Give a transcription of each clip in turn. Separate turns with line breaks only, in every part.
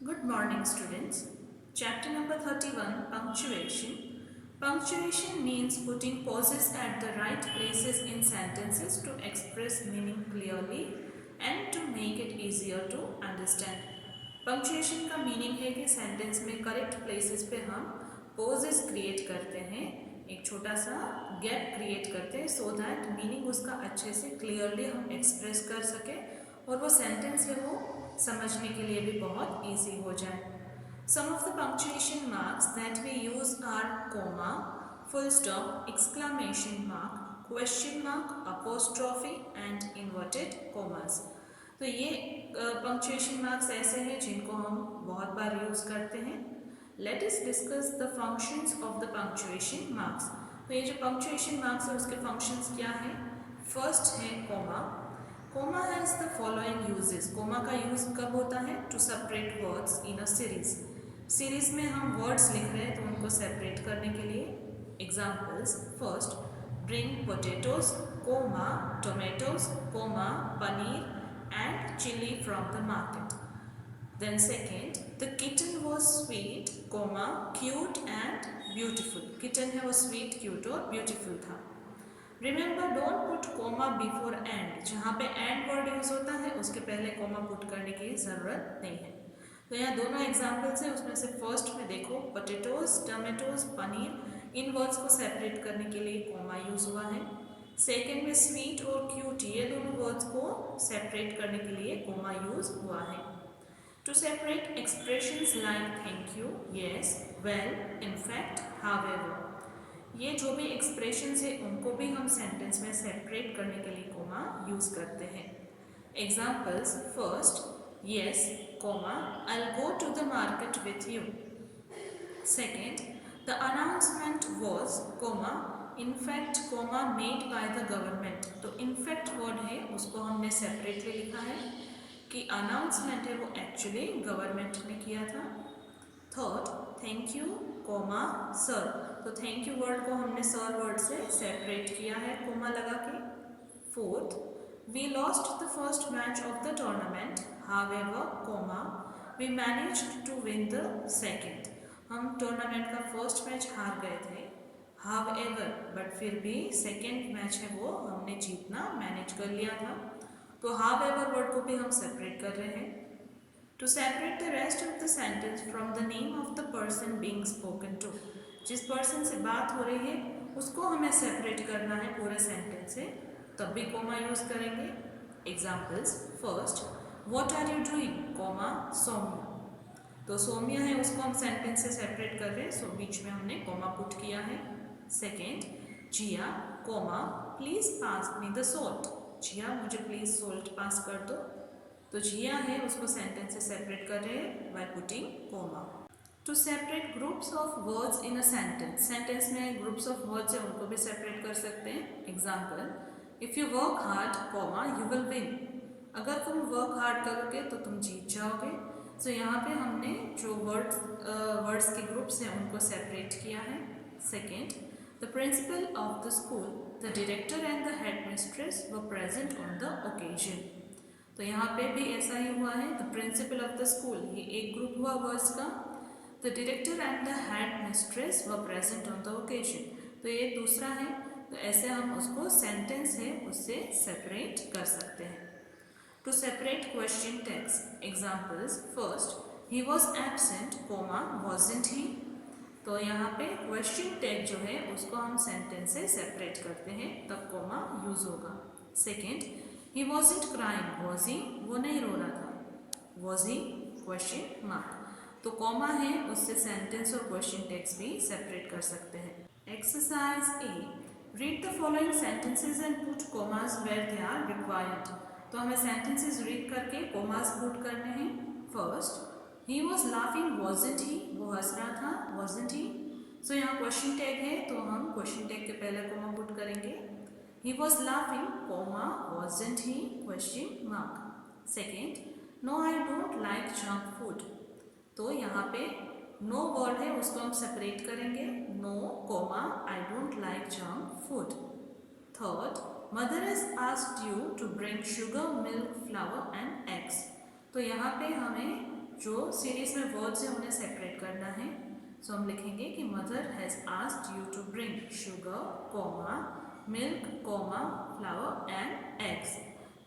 Good morning, students. Chapter number 31 Punctuation. Punctuation means putting pauses at the right places in sentences to express meaning clearly and to make it easier to understand. Punctuation का meaning है कि sentence में correct places पे हम pauses create करते हैं, एक छोटा सा गैप क्रिएट करते हैं सो दैट मीनिंग उसका अच्छे से क्लियरली हम एक्सप्रेस कर सकें और वो सेंटेंस है वो समझने के लिए भी बहुत ईजी हो जाए. Some of the punctuation marks that we use are comma, full stop, exclamation mark, question mark, apostrophe and inverted commas. तो ये पंक्चुएशन मार्क्स ऐसे हैं जिनको हम बहुत बार यूज़ करते हैं. Let us discuss the functions of the punctuation marks. तो ये जो पंक्चुएशन मार्क्स है उसके फंक्शंस क्या हैं? फर्स्ट है comma. Comma has the following uses. Comma का यूज़ कब होता है? To separate words in a series. Series में हम वर्ड्स लिख रहे हैं तो उनको सेपरेट करने के लिए. Examples: first, bring potatoes, comma tomatoes, comma paneer and chili from the market. Then second, the kitten was sweet, comma, cute and beautiful. Kitten है वो sweet, cute और beautiful था. Remember, don't put comma before and. जहाँ पे and word use होता है उसके पहले comma put करने की ज़रूरत नहीं है. तो यहाँ दोनों एग्जाम्पल्स हैं, उसमें से फर्स्ट में देखो पोटैटोज, टमेटोज, पनीर, इन वर्ड्स को सेपरेट करने के लिए comma यूज हुआ है. सेकेंड में स्वीट और क्यूट, ये दोनों वर्ड्स को सेपरेट करने के लिए कोमा यूज हुआ है. To separate expressions like thank you, yes, well, in fact, however, ये जो भी एक्सप्रेशंस है उनको भी हम सेंटेंस में सेपरेट करने के लिए कोमा यूज करते हैं. Examples: first, yes, comma, I will go to the market with you. Second, the announcement was, comma, in fact, comma, made by the government. तो इनफैक्ट वर्ड है उसको हमने सेपरेटली लिखा है कि अनाउंसमेंट है वो एक्चुअली गवर्नमेंट ने किया था. Third, thank you, comma, sir. तो थैंक यू वर्ड को हमने सर वर्ड से सेपरेट किया है कोमा लगा के. Fourth, we lost the first match of the tournament, however, comma, we managed to win the second. हम टूर्नामेंट का फर्स्ट मैच हार गए थे, हाउएवर, बट फिर भी सेकेंड मैच है वो हमने जीतना मैनेज कर लिया था. तो हाउएवर वर्ड को भी हम सेपरेट कर रहे हैं. To separate the rest of the sentence from the name of the person being spoken to. जिस पर्सन से बात हो रही है उसको हमें सेपरेट करना है पूरे सेंटेंस से, तब भी कोमा यूज करेंगे. Examples: first, what are you doing, comma, Saumya. तो सौम्या है उसको हम सेंटेंस से सेपरेट कर रहे हैं, सो बीच में हमने कोमा पुट किया है. Second, Jiya, comma, please pass me the salt. Jiya, मुझे प्लीज सोल्ट पास कर दो. तो जिया है उसको सेंटेंस से सेपरेट कर रहे हैं by putting comma. To separate groups of words in a sentence. Sentence में ग्रुप्स ऑफ वर्ड्स है उनको भी सेपरेट कर सकते हैं. Example: if you work hard, comma, you will win. अगर तुम वर्क हार्ड करोगे तो तुम जीत जाओगे. सो यहाँ पे हमने जो वर्ड्स के ग्रुप्स हैं उनको सेपरेट किया है. Second, the principal of the school, the director and the headmistress were present on the occasion. तो यहाँ पे भी ऐसा ही हुआ है. the principal of the school, ये एक ग्रुप हुआ वर्ड्स का. the director and the headmistress were present on the occasion, तो ये दूसरा है. तो ऐसे हम उसको सेंटेंस है उससे सेपरेट कर सकते हैं. To separate question text. Examples: first, he was absent, comma, wasn't he. तो यहाँ पे क्वेश्चन टैग जो है उसको हम सेंटेंस से सेपरेट करते हैं, तब कोमा यूज होगा. Second, he wasn't crying, was he, वो नहीं रो रहा था, वॉज ही, क्वेश्चन मार्क. तो कोमा है उससे सेंटेंस और क्वेश्चन टैग्स भी सेपरेट कर सकते हैं. Exercise A, read the following sentences and put commas where they are required. तो हमें सेंटेंसेज रीड करके कोमास पुट करने हैं. First, he was laughing, wasn't he, वो हंस रहा था, wasn't he. सो यहाँ क्वेश्चन टैग है तो हम क्वेश्चन टैग के पहले कोमा पुट करेंगे. he was laughing, comma, wasn't he, question mark. Second, no I don't like junk food. तो यहाँ पे no वर्ड है उसको हम सेपरेट करेंगे. no, comma, I don't like junk food. Third, mother has asked you to bring sugar, milk, flour and eggs. तो यहाँ पे हमें जो सीरीज में वर्ड्स हैं उन्हें सेपरेट करना है। सो हम लिखेंगे कि mother has asked you to bring sugar comma milk comma flour and eggs.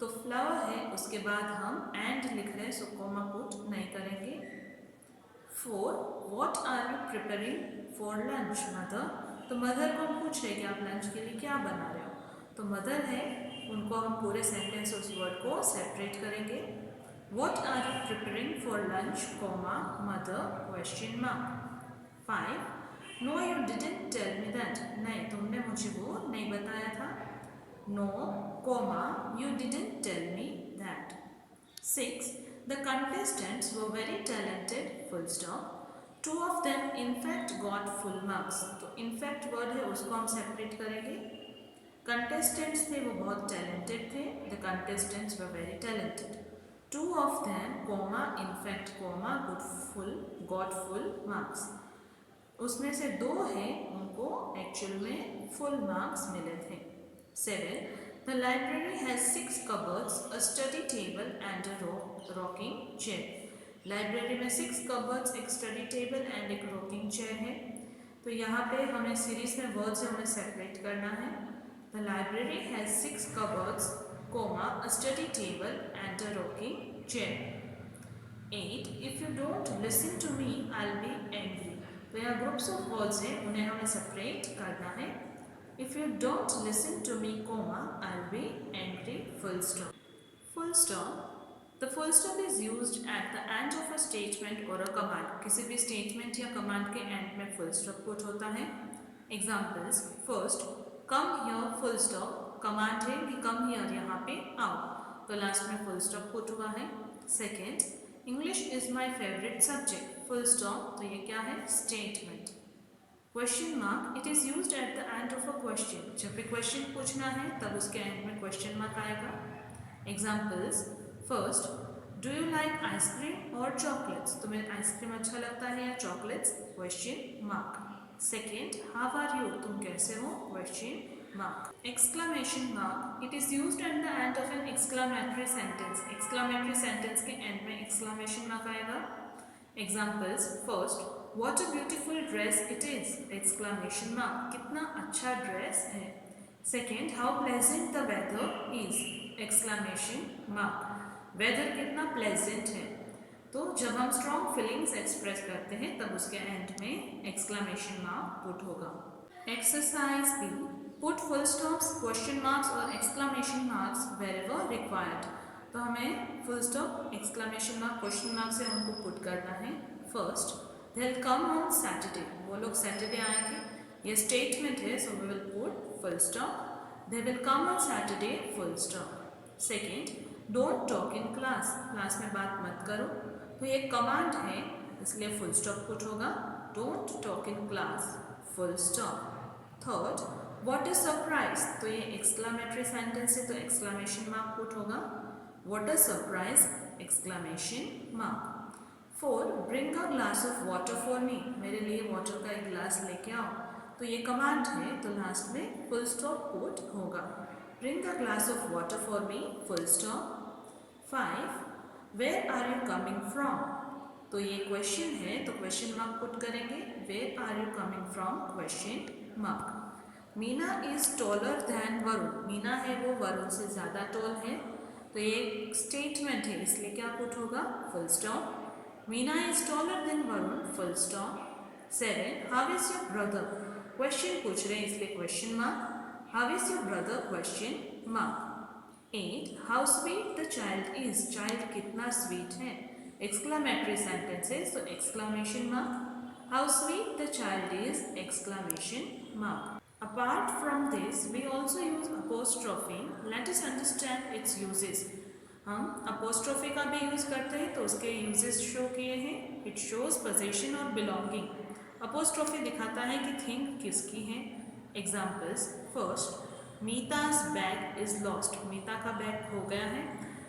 तो फ्लावर है, उसके बाद हम एंड लिख रहे हैं, सो कॉमा पुट नहीं करेंगे। 4 what are you preparing for lunch mother. तो मदर को हम पूछ रहे हैं कि आप लंच के लिए क्या बना रहे हो। तो मदर है, उनको हम पूरे सेंटेंस उस वर्ड को सेपरेट करेंगे। What are you preparing for lunch comma mother question mark. 5 no you didn't tell me that. नहीं, तुमने मुझे वो नहीं बताया था। No comma you didn't tell me that. 6 the contestants were very talented full stop. 2 of them in fact got full marks. तो in fact word है, उसको हम सेपरेट करेंगे। contestants थे, वो बहुत talented थे। the contestants were very talented. 2 of them comma in fact comma got full marks. उसमें से 2 हैं, उनको एक्चुअल में फुल मार्क्स मिले थे। 7 The library has 6 cupboards, a study table and a rocking chair. Library में 6 cupboards, एक स्टडी टेबल एंड एक रॉकिंग चेयर है। तो यहाँ पे हमें सीरीज में वर्ड्स है, उन्हें सेपरेट करना है। The library has 6 cupboards, comma a study table and a rocking chair. 8 If you don't listen to me, I'll be angry. तो यहाँ ग्रुप्स ऑफ वर्ड्स हैं, उन्हें हमें सेपरेट करना है। If you don't listen to me, comma, I'll be angry, full stop. Full stop. The full stop is used at the end of a statement or a command. किसी भी statement या command के end में full stop put होता है। Examples. First, come here, full stop. Command है कि come here, यहाँ पे आओ, तो last में full stop put हुआ है। Second, English is my favorite subject, full stop. तो ये क्या है? Statement. Question mark it is used at the end of a question. जब भी क्वेश्चन पूछना है तब उसके एंड में क्वेश्चन मार्क आएगा। Examples. First, do you like ice cream और चॉकलेट्स। तुम्हें आइसक्रीम अच्छा लगता है या chocolates? Question mark. Second, how are you, तुम कैसे हो? Question mark. Exclamation mark it is used at the end of an exclamatory sentence. Exclamatory sentence के एंड में एक्सक्लेमेशन मार्क आएगा। Examples. First, What a beautiful dress it is! Exclamation mark. कितना अच्छा dress है। Second, how pleasant the weather is! Exclamation mark. Weather कितना pleasant है। तो जब हम strong feelings express करते हैं तब उसके end में exclamation mark put होगा। Exercise B. Put full stops, question marks और exclamation marks wherever required. तो हमें full stop, exclamation mark, question mark से उनको put करना है। First, They'll come on Saturday. वो लोग सैटरडे आएंगे। ये स्टेटमेंट है, so we will put full stop. They will come on Saturday, full stop. Second, don't talk in class. Class में बात मत करो। तो ये कमांड है, इसलिए full stop put होगा। Don't talk in class, full stop. Third, what a surprise. तो ये exclamatory sentence है, तो exclamation mark put होगा। What a surprise! Exclamation mark. 4 bring a glass of water for me. मेरे लिए वाटर का एक ग्लास लेके आओ। तो ये कमांड है, तो लास्ट में फुल स्टॉप पुट होगा। bring a glass of water for me, full stop. 5 where are you coming from. तो ये क्वेश्चन है, तो क्वेश्चन मार्क पुट करेंगे। where are you coming from, question mark. Meena is taller then Varun. Meena है वो वरुण से ज़्यादा टॉल है, तो ये स्टेटमेंट है, इसलिए क्या पुट होगा? Full stop. Meena is taller than Varun, full stop. 7 how is your brother. Question पूछ रहे हैं, इसलिए question mark. how is your brother, question mark. 8 how sweet the child is. Child कितना स्वीट है। एक्सक्लेमेटरी सेंटेंस है, so exclamation mark. how sweet the child is, exclamation mark. Apart from this, we also use apostrophe. Let us understand its uses. हम apostrophe का भी use करते हैं, तो उसके यूजेस शो किए हैं। इट शोज पोजीशन और बिलोंगिंग। अपोस्ट्रोफी दिखाता है कि थिंग किसकी है। Examples. First, Meeta's bag is lost. Meeta का बैग खो गया है,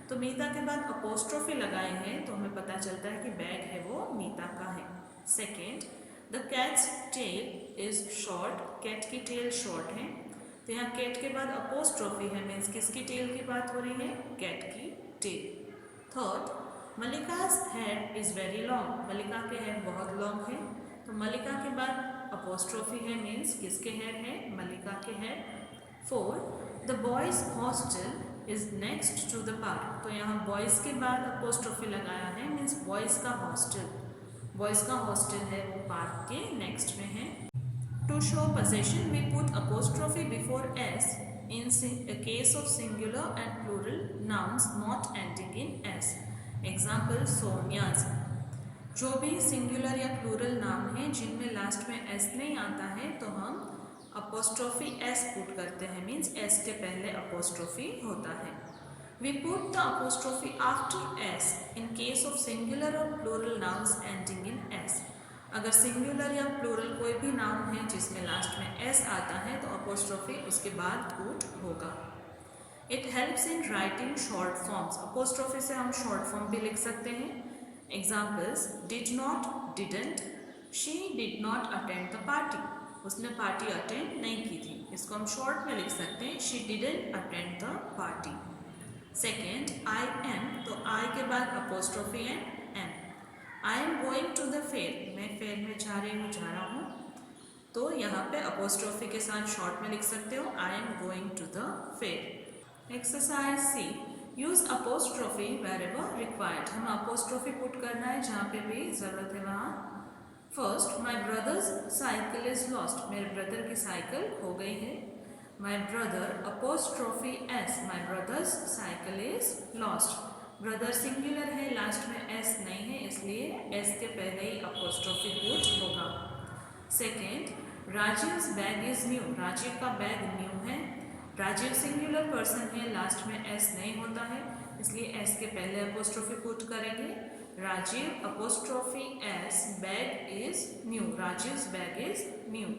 तो मीता के बाद अपोस्ट्रोफी लगाए हैं, तो हमें पता चलता है कि बैग है वो मीता का है। Second, the cat's tail is short. Cat की टेल शॉर्ट है, तो यहाँ कैट के बाद अपोस्ट्रोफी है, मीन्स किसकी टेल की बात हो रही है? कैट की tail. Third, Malika's head is very long. Malika के हेड बहुत लॉन्ग है, तो मलिका के बाद अपोस्ट्रोफी है, मीन्स किसके हेड है? मलिका के head. 4. The boys hostel is next to the park. तो यहाँ बॉयज़ के बाद अपोस्ट्रोफी लगाया है, मीन्स बॉयज़ का हॉस्टल. बॉयज़ का हॉस्टल है वो पार्क के नेक्स्ट में है. To show possession, we put apostrophe before s in case of singular and plural nouns not ending in s. Example, Sonia's. जो भी सिंगुलर या प्लूरल नाम है जिनमें लास्ट में एस नहीं आता है तो हम अपोस्ट्रोफी एस पुट करते हैं, मीन्स एस के पहले अपोस्ट्रोफी होता है. We put the apostrophe after S in case of singular और plural nouns ending in S. अगर सिंगुलर या प्लूरल कोई भी नाउन है जिसमें लास्ट में एस आता है तो अपोस्ट्रोफी उसके बाद पुट होगा. It helps in writing short forms. Apostrophe से हम शॉर्ट फॉर्म भी लिख सकते हैं. Examples, did not, didn't. She did not attend the party. उसने पार्टी अटेंड नहीं की थी, इसको हम शॉर्ट में लिख सकते हैं, she didn't attend the party. Second, I am. तो आई के बाद apostrophe M. I am going to the fair. मैं फेयर में जा रहा हूँ. तो यहाँ पे अपोस्ट्रोफी के साथ शॉर्ट में लिख सकते हो, I am going to the fair. Exercise C, use apostrophe wherever required. हम अपोस्ट्रोफी पुट करना है जहाँ पे भी ज़रूरत है वहाँ. First, my brother's cycle is lost. मेरे ब्रदर की साइकिल खो गई है. My brother apostrophe S. My brother's cycle is lost. Brother singular है, लास्ट में एस नहीं है, इसलिए एस के पहले ही अपोस्ट्रोफी पुट होगा. Second, Rajiv's bag is new. Rajiv का बैग न्यू है. राजीव सिंगुलर पर्सन है, लास्ट में एस नहीं होता है, इसलिए एस के पहले अपोस्ट्रोफी पुट करेंगे. Rajiv apostrophe S, bag is new. Rajiv's bag is new.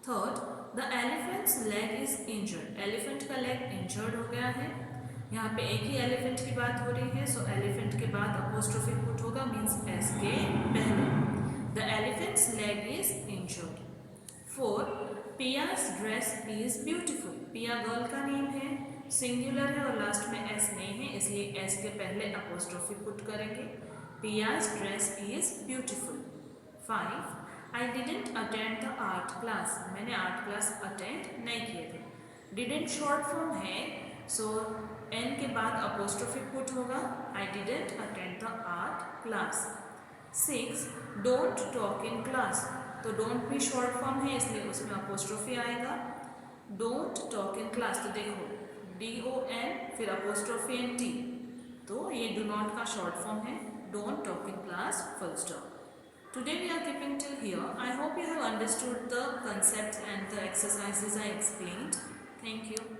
Third, the elephant's leg is injured. Elephant का लेग इंजर्ड हो गया है. यहाँ पे एक ही एलिफेंट की बात हो रही है, सो एलिफेंट के बाद अपोस्ट्रोफी पुट होगा, मीन्स एस के पहले. The elephant's leg is injured. 4, Piya's dress is beautiful. Piya girl का नेम है, सिंगुलर है और लास्ट में एस नहीं है, इसलिए एस के पहले अपोस्ट्रोफी पुट करेंगे. Piya's dress is beautiful. 5, I didn't attend the art class. मैंने आर्ट क्लास अटेंड नहीं किए थे. डिडंट शॉर्ट फॉर्म है, सो एन के बाद अपोस्ट्रोफी पुट होगा, आई didn't attend the art class. 6, don't talk in class. तो डोंट भी शॉर्ट फॉर्म है, इसलिए उसमें अपोस्ट्रोफी आएगा. डोंट टॉक इन क्लास, तो देखो DON फिर अपोस्ट्रोफी एन टी, तो ये डू नॉट का शॉर्ट फॉर्म है. Don't talk in class, full stop. Today we are keeping till here. I hope you have understood the concepts and the exercises I explained. Thank you.